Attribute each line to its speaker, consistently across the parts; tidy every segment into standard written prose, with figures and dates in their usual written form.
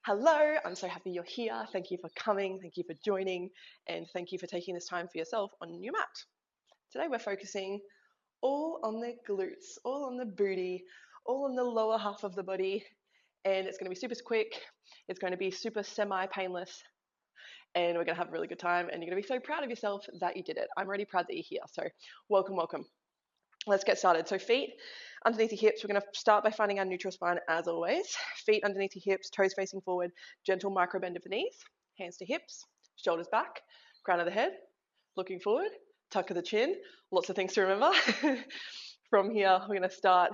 Speaker 1: Hello, I'm so happy you're here. Thank you for coming, thank you for joining, and thank you for taking this time for yourself on your mat. Today we're focusing all on the glutes, all on the booty, all on the lower half of the body, and it's going to be super quick, it's going to be super semi-painless, and we're going to have a really good time, and you're going to be so proud of yourself that you did it. I'm really proud that you're here, so welcome, welcome. Let's get started. So feet underneath your hips. We're going to start by finding our neutral spine as always. Feet underneath your hips, toes facing forward, gentle micro bend of the knees, hands to hips, shoulders back, crown of the head, looking forward, tuck of the chin. Lots of things to remember. From here, we're going to start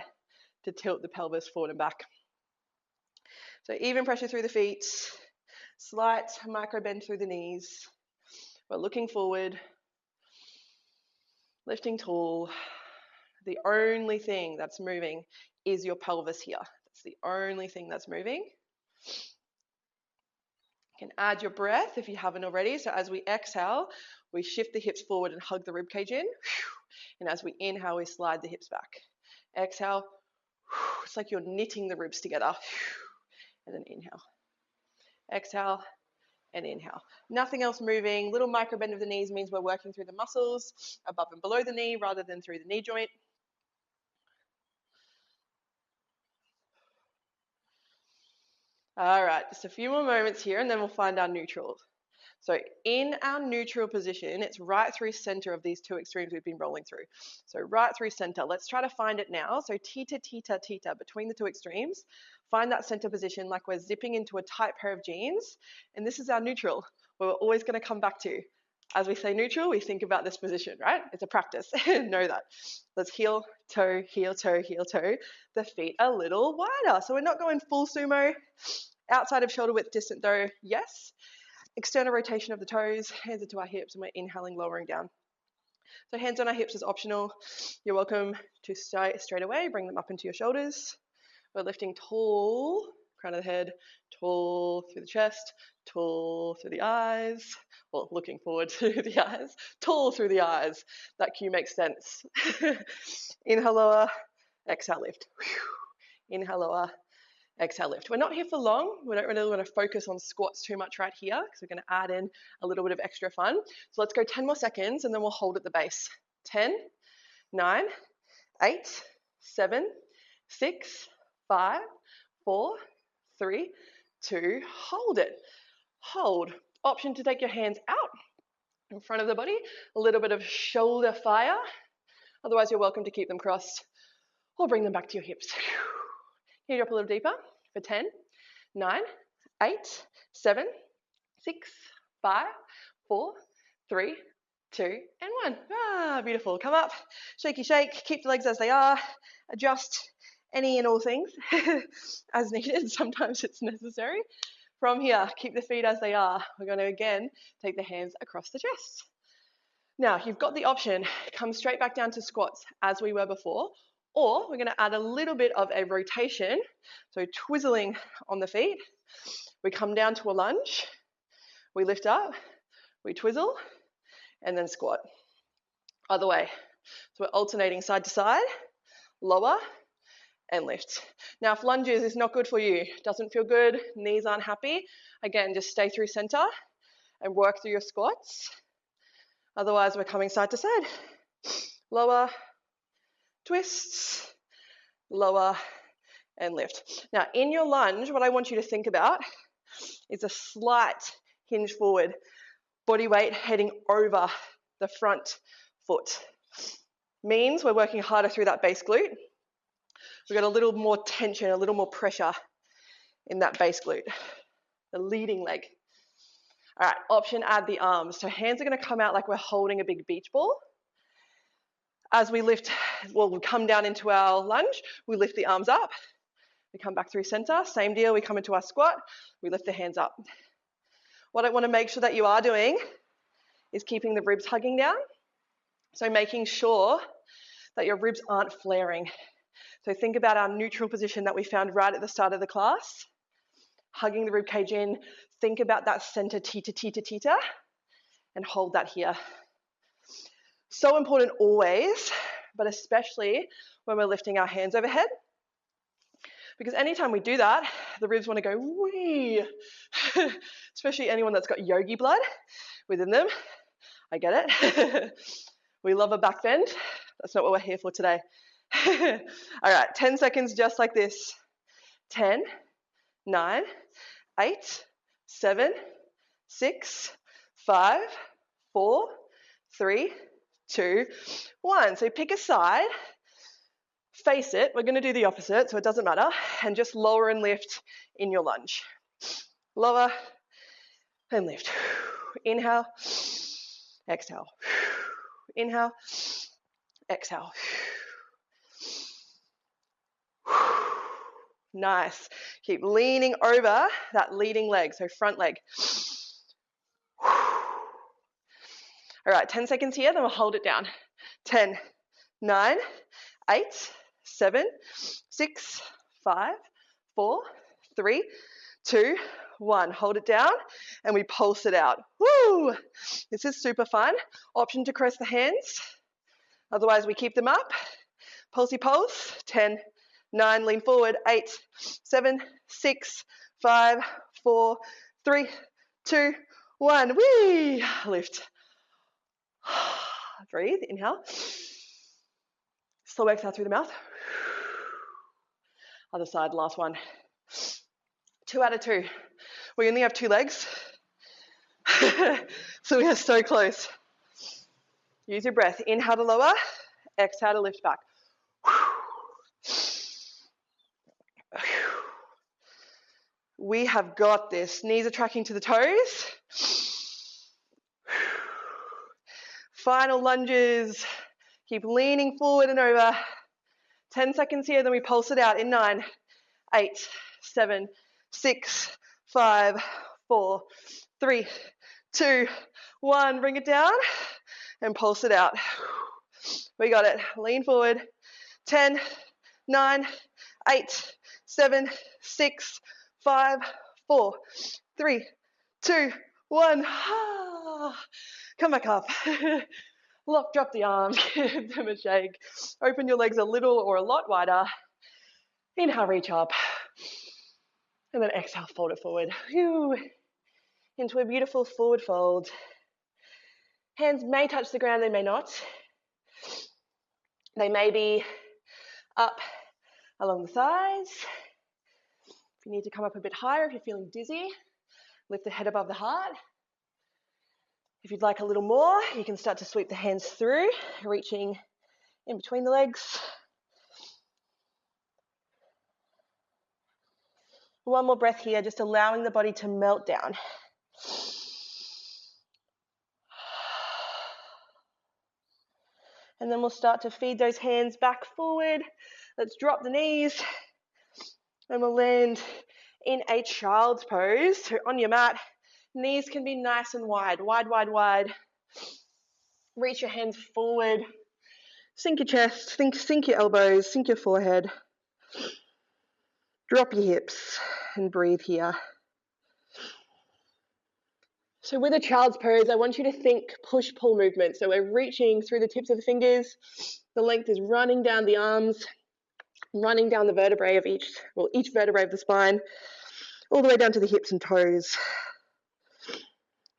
Speaker 1: to tilt the pelvis forward and back. So even pressure through the feet, slight micro bend through the knees. We're looking forward, lifting tall. The only thing that's moving is your pelvis here. That's the only thing that's moving. You can add your breath if you haven't already. So as we exhale, we shift the hips forward and hug the rib cage in. And as we inhale, we slide the hips back. Exhale. It's like you're knitting the ribs together. And then inhale. Exhale and inhale. Nothing else moving. Little micro bend of the knees means we're working through the muscles above and below the knee rather than through the knee joint. All right, just a few more moments here and then we'll find our neutral. So in our neutral position, it's right through center of these two extremes we've been rolling through. So right through center. Let's try to find it now. So tita, tita, tita, between the two extremes. Find that center position like we're zipping into a tight pair of jeans. And this is our neutral, where we're always going to come back to. As we say neutral, we think about this position, right? It's a practice. Know that. Let's heel, toe, heel, toe, heel, toe. The feet a little wider. So we're not going full sumo. Outside of shoulder width distant though, yes. External rotation of the toes, hands into our hips, and we're inhaling, lowering down. So hands on our hips is optional. You're welcome to start straight away, bring them up into your shoulders. We're lifting tall, crown of the head, tall through the chest, tall through the eyes. Well, looking forward to the eyes, tall through the eyes. That cue makes sense. Inhale, lower, exhale, lift. Inhale, lower, exhale, lift. We're not here for long. We don't really want to focus on squats too much right here because we're going to add in a little bit of extra fun. So let's go 10 more seconds and then we'll hold at the base. 10, 9, 8, 7, 6, 5, 4, 3, 2, hold it. Hold. Option to take your hands out in front of the body. A little bit of shoulder fire. Otherwise, you're welcome to keep them crossed or bring them back to your hips. Can you drop a little deeper for 10, 9, 8, 7, 6, 5, 4, 3, 2, and 1. Ah, beautiful. Come up, shaky shake, keep the legs as they are, adjust any and all things as needed. Sometimes it's necessary. From here, keep the feet as they are. We're going to again take the hands across the chest. Now, you've got the option, come straight back down to squats as we were before, or we're going to add a little bit of a rotation, so twizzling on the feet. We come down to a lunge, we lift up, we twizzle, and then squat. Other way. So we're alternating side to side, lower, and lift. Now, if lunges is not good for you, doesn't feel good, knees aren't happy, again, just stay through center and work through your squats. Otherwise, we're coming side to side. Lower, twists, lower, and lift. Now, in your lunge, what I want you to think about is a slight hinge forward, body weight heading over the front foot. Means we're working harder through that base glute. We've got a little more tension, a little more pressure in that base glute, the leading leg. All right, option, add the arms. So hands are going to come out like we're holding a big beach ball. As we lift, well, we come down into our lunge, we lift the arms up. We come back through center, same deal, we come into our squat, we lift the hands up. What I want to make sure that you are doing is keeping the ribs hugging down. So making sure that your ribs aren't flaring. So think about our neutral position that we found right at the start of the class. Hugging the rib cage in, think about that center tita, tita, tita, and hold that here. So important always, but especially when we're lifting our hands overhead. Because anytime we do that, the ribs want to go wee. especially anyone that's got yogi blood within them. I get it. We love a back bend. That's not what we're here for today. All right, 10 seconds just like this. 10, 9, 8, 7, 6, 5, 4, 3, 2, 1. So pick a side, face it. We're going to do the opposite, so it doesn't matter. And just lower and lift in your lunge. Lower and lift. Inhale, exhale. Inhale, exhale. Nice. Keep leaning over that leading leg, so front leg. All right, 10 seconds here, then we'll hold it down. 10, 9, 8, 7, 6, 5, 4, 3, 2, 1. Hold it down and we pulse it out. Woo! This is super fun. Option to cross the hands. Otherwise, we keep them up. Pulsey pulse. 10, 9, lean forward. 8, 7, 6, 5, 4, 3, 2, 1. Whee! Lift. Breathe. Inhale. Slow exhale through the mouth. Other side, last one. 2 out of 2. We only have 2 legs. So we are so close. Use your breath. Inhale to lower. Exhale to lift back. We have got this. Knees are tracking to the toes. Final lunges. Keep leaning forward and over. 10 seconds here, then we pulse it out in 9, 8, 7, 6, 5, 4, 3, 2, 1. Bring it down and pulse it out. We got it. Lean forward. 10, 9, 8, 7, 6, 5, 4, 3, 2, 1. Come back up. Lock, drop the arms, give them a shake. Open your legs a little or a lot wider. Inhale, reach up. And then exhale, fold it forward. Into a beautiful forward fold. Hands may touch the ground, they may not. They may be up along the thighs. If you need to come up a bit higher, if you're feeling dizzy, lift the head above the heart. If you'd like a little more, you can start to sweep the hands through, reaching in between the legs. One more breath here, just allowing the body to melt down. And then we'll start to feed those hands back forward. Let's drop the knees. And we'll land in a child's pose. So on your mat, knees can be nice and wide, wide, wide, wide. Reach your hands forward. Sink your chest, sink your elbows, sink your forehead. Drop your hips and breathe here. So with a child's pose, I want you to think push-pull movement. So we're reaching through the tips of the fingers. The length is running down the arms, running down the vertebrae of each vertebrae of the spine, all the way down to the hips and toes.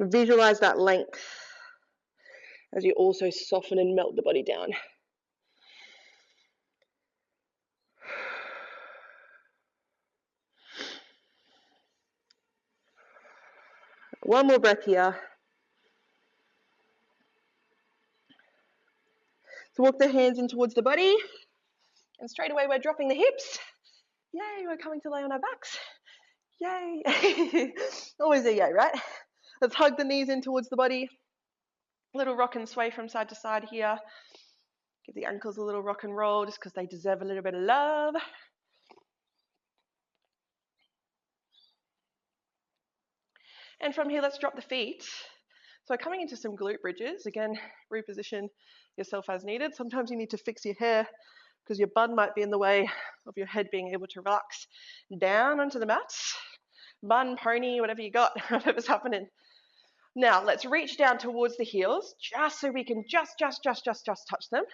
Speaker 1: Visualize that length as you also soften and melt the body down. One more breath here. So walk the hands in towards the body, and straight away we're dropping the hips. Yay, we're coming to lay on our backs. Yay. Always a yay, right? Let's hug the knees in towards the body. Little rock and sway from side to side here. Give the ankles a little rock and roll just because they deserve a little bit of love. And from here, let's drop the feet. So coming into some glute bridges. Again, reposition yourself as needed. Sometimes you need to fix your hair because your bun might be in the way of your head being able to relax down onto the mat. Bun, pony, whatever you got, whatever's happening. Now, let's reach down towards the heels just so we can just touch them.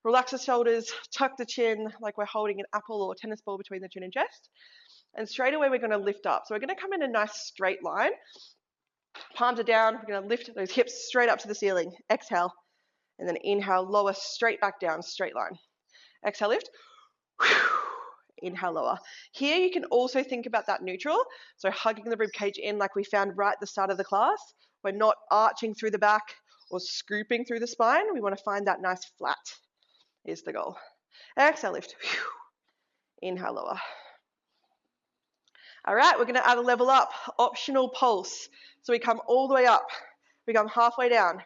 Speaker 1: Relax the shoulders, tuck the chin like we're holding an apple or tennis ball between the chin and chest. And straight away, we're going to lift up. So we're going to come in a nice straight line. Palms are down. We're going to lift those hips straight up to the ceiling. Exhale. And then inhale, lower, straight back down, straight line. Exhale, lift. Inhale, lower. Here you can also think about that neutral. So hugging the rib cage in like we found right at the start of the class. We're not arching through the back or scooping through the spine. We want to find that nice flat is the goal. Exhale, lift. Inhale, lower. All right, we're going to add a level up, optional pulse. So we come all the way up. We come halfway down.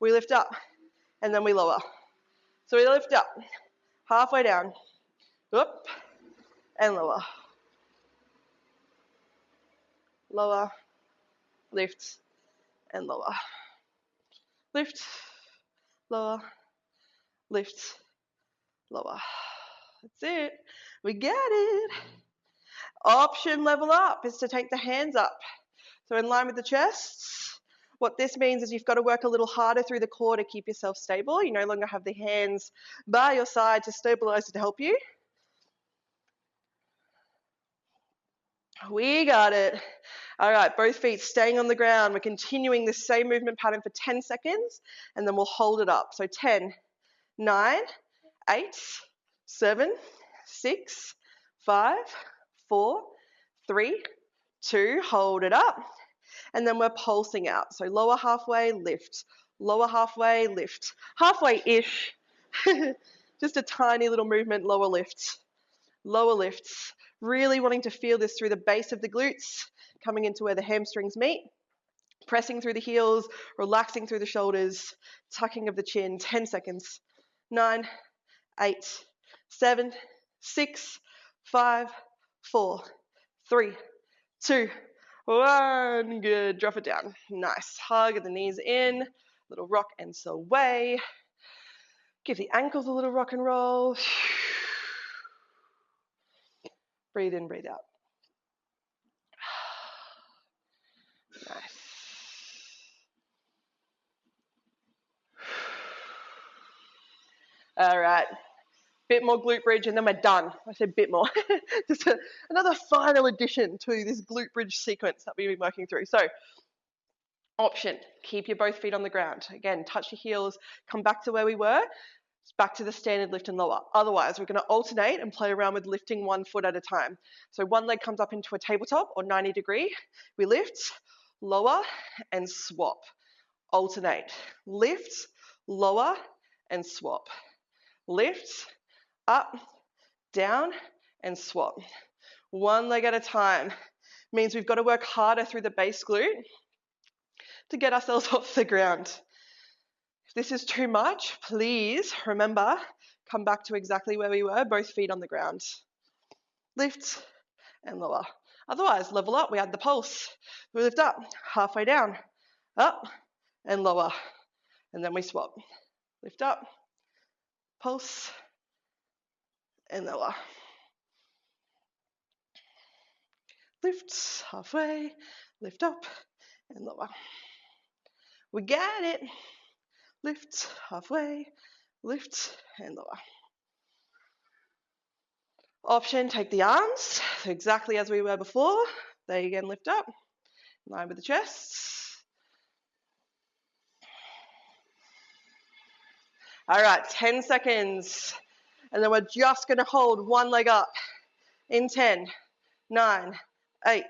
Speaker 1: We lift up, and then we lower. So we lift up, halfway down, up, and lower. Lower, lift, and lower. Lift, lower, lift, lower. That's it. We get it. Option level up is to take the hands up. So in line with the chest. What this means is you've got to work a little harder through the core to keep yourself stable. You no longer have the hands by your side to stabilize it to help you. We got it. All right, both feet staying on the ground. We're continuing this same movement pattern for 10 seconds, and then we'll hold it up. So 10, 9, 8, 7, 6, 5, 4, 3, 2, hold it up. And then we're pulsing out. So lower halfway, lift. Lower halfway, lift. Halfway-ish. Just a tiny little movement, lower lifts. Lower lifts. Really wanting to feel this through the base of the glutes, coming into where the hamstrings meet. Pressing through the heels, relaxing through the shoulders, tucking of the chin. 10 seconds. 9, 8, 7, 6, 5, 4, 3, 2, 1. Good. Drop it down. Nice. Hug the knees in. Little rock and sway. Give the ankles a little rock and roll. Breathe in, breathe out. Nice. All right. Bit more glute bridge and then we're done. I said bit more. Just another final addition to this glute bridge sequence that we've been working through. So option, keep your both feet on the ground. Again, touch your heels, come back to where we were, back to the standard lift and lower. Otherwise, we're going to alternate and play around with lifting one foot at a time. So one leg comes up into a tabletop or 90 degree. We lift, lower, and swap. Alternate. Lift, lower, and swap. Lift, up, down, and swap. One leg at a time. Means we've got to work harder through the base glute to get ourselves off the ground. If this is too much, please remember, come back to exactly where we were, both feet on the ground. Lift and lower. Otherwise, level up, we add the pulse. We lift up, halfway down, up and lower. And then we swap. Lift up, pulse, and lower. Lift, halfway, lift up, and lower. We got it. Lift, halfway, lift, and lower. Option, take the arms, so exactly as we were before. They again lift up, in line with the chest. All right, 10 seconds. And then we're just going to hold one leg up in 10, 9, 8,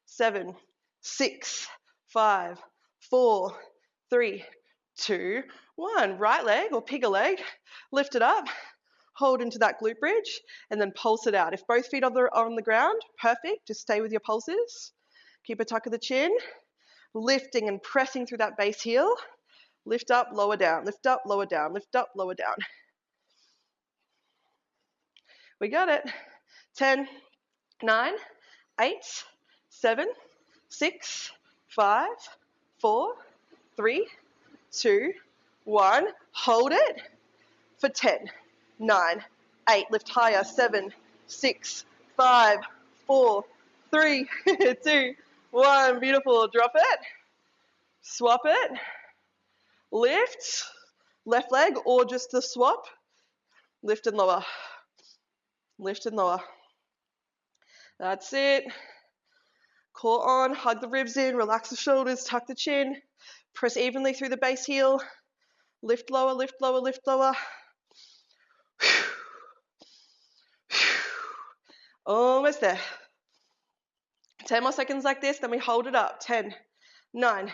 Speaker 1: 7, 6, 5, 4, 3, 2, 1. Right leg or pigger leg, lift it up, hold into that glute bridge, and then pulse it out. If both feet are on the ground, perfect. Just stay with your pulses. Keep a tuck of the chin, lifting and pressing through that base heel. Lift up, lower down, lift up, lower down, lift up, lower down. We got it. 10, 9, 8, 7, 6, 5, 4, 3, 2, 1. Hold it for 10, 9, 8. Lift higher. 7, 6, 5, 4, 3, 2, 1. Beautiful. Drop it. Swap it. Lift. Left leg or just the swap. Lift and lower. Lift and lower. That's it. Core on, hug the ribs in, relax the shoulders, tuck the chin. Press evenly through the base heel. Lift lower, lift lower, lift lower. Almost there. 10 more seconds like this, then we hold it up. 10, 9,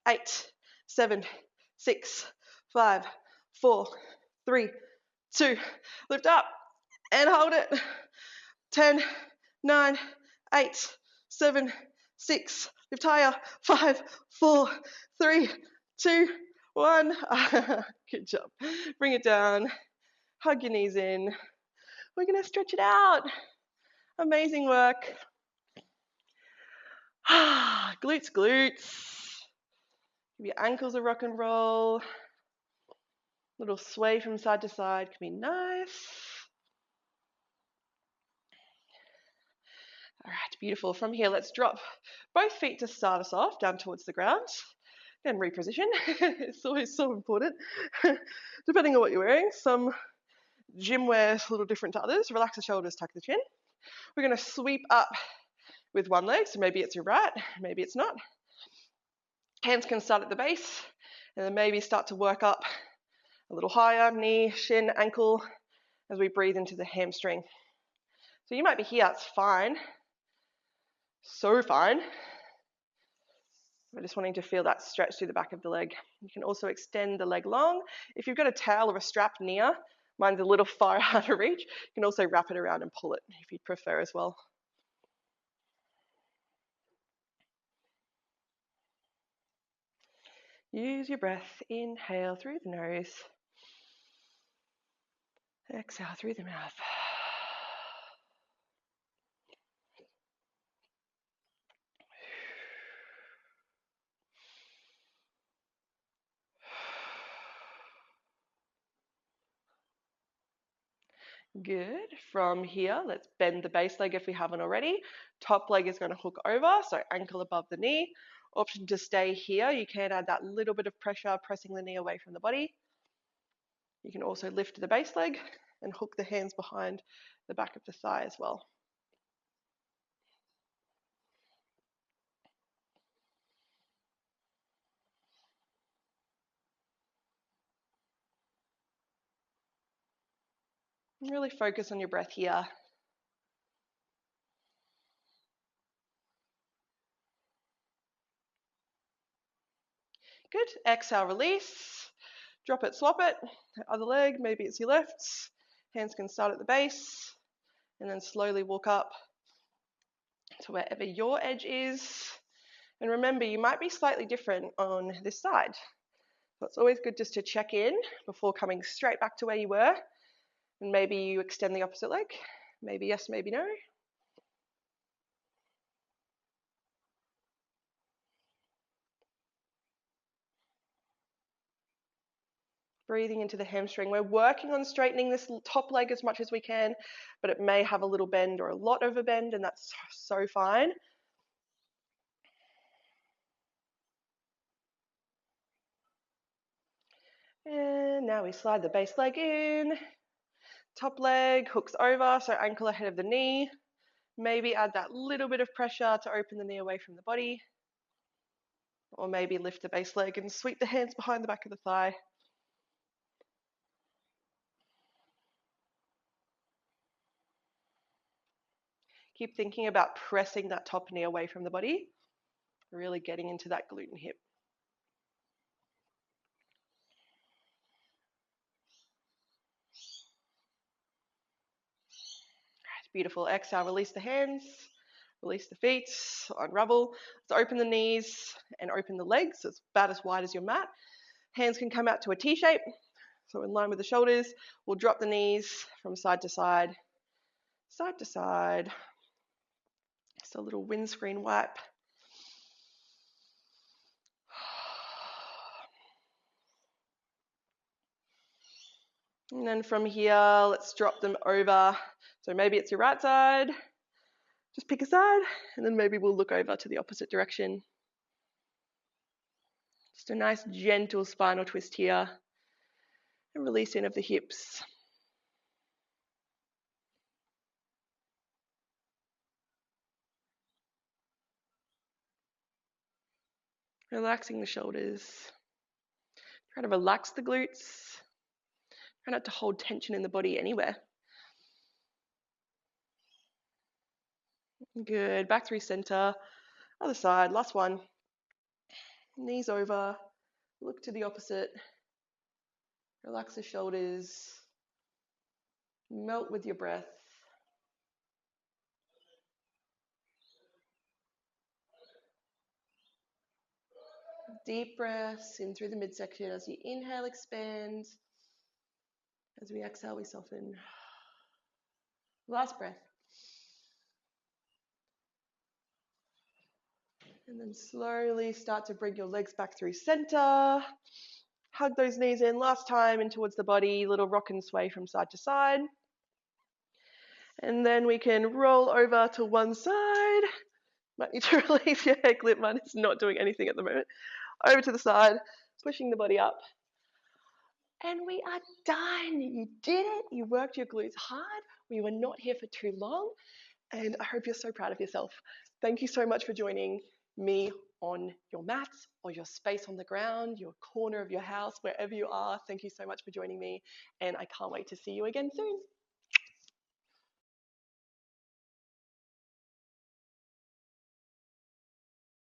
Speaker 1: 8, 7, 6, 5, 4, 3, 2. Lift up and hold it. 10, 9, 8, 7, 6. Lift higher. 5, 4, 3, 2, 1. Good job. Bring it down. Hug your knees in. We're going to stretch it out. Amazing work. Glutes, glutes. Give your ankles a rock and roll. Little sway from side to side can be nice. All right, beautiful. From here, let's drop both feet to start us off down towards the ground. Then reposition. It's always so important. Depending on what you're wearing, some gym wear is a little different to others. Relax the shoulders, tuck the chin. We're going to sweep up with one leg, so maybe it's your right, maybe it's not. Hands can start at the base, and then maybe start to work up a little higher, knee, shin, ankle, as we breathe into the hamstring. So you might be here, it's fine. So fine. We're just wanting to feel that stretch through the back of the leg. You can also extend the leg long. If you've got a towel or a strap near, mine's a little far out of reach, you can also wrap it around and pull it if you'd prefer as well. Use your breath. Inhale through the nose. Exhale through the mouth. Good. From here, let's bend the base leg if we haven't already. Top leg is going to hook over, so ankle above the knee. Option to stay here. You can add that little bit of pressure, pressing the knee away from the body. You can also lift the base leg and hook the hands behind the back of the thigh as well. And really focus on your breath here. Good. Exhale, release. Drop it, swap it. Other leg, maybe it's your left. Hands can start at the base and then slowly walk up to wherever your edge is. And remember, you might be slightly different on this side. So it's always good just to check in before coming straight back to where you were. And maybe you extend the opposite leg. Maybe yes, maybe no. Breathing into the hamstring. We're working on straightening this top leg as much as we can, but it may have a little bend or a lot of a bend, and that's so fine. And now we slide the base leg in. Top leg hooks over, so ankle ahead of the knee. Maybe add that little bit of pressure to open the knee away from the body. Or maybe lift the base leg and sweep the hands behind the back of the thigh. Keep thinking about pressing that top knee away from the body, really getting into that glute and hip. Right, beautiful. Exhale, release the hands, release the feet, unravel. Let's open the knees and open the legs. It's about as wide as your mat. Hands can come out to a T shape, so in line with the shoulders. We'll drop the knees from side to side, side to side. Just a little windscreen wipe. And then from here, let's drop them over. So maybe it's your right side. Just pick a side, and then maybe we'll look over to the opposite direction. Just a nice gentle spinal twist here. And release in of the hips. Relaxing the shoulders. Try to relax the glutes. Try not to hold tension in the body anywhere. Good. Back through center. Other side. Last one. Knees over. Look to the opposite. Relax the shoulders. Melt with your breath. Deep breaths in through the midsection. As you inhale, expand. As we exhale, we soften. Last breath. And then slowly start to bring your legs back through center. Hug those knees in last time and towards the body. Little rock and sway from side to side. And then we can roll over to one side. Might need to release your head clip. Mine is not doing anything at the moment. Over to the side, pushing the body up. And we are done. You did it. You worked your glutes hard. We were not here for too long. And I hope you're so proud of yourself. Thank you so much for joining me on your mats or your space on the ground, your corner of your house, wherever you are. Thank you so much for joining me. And I can't wait to see you again soon.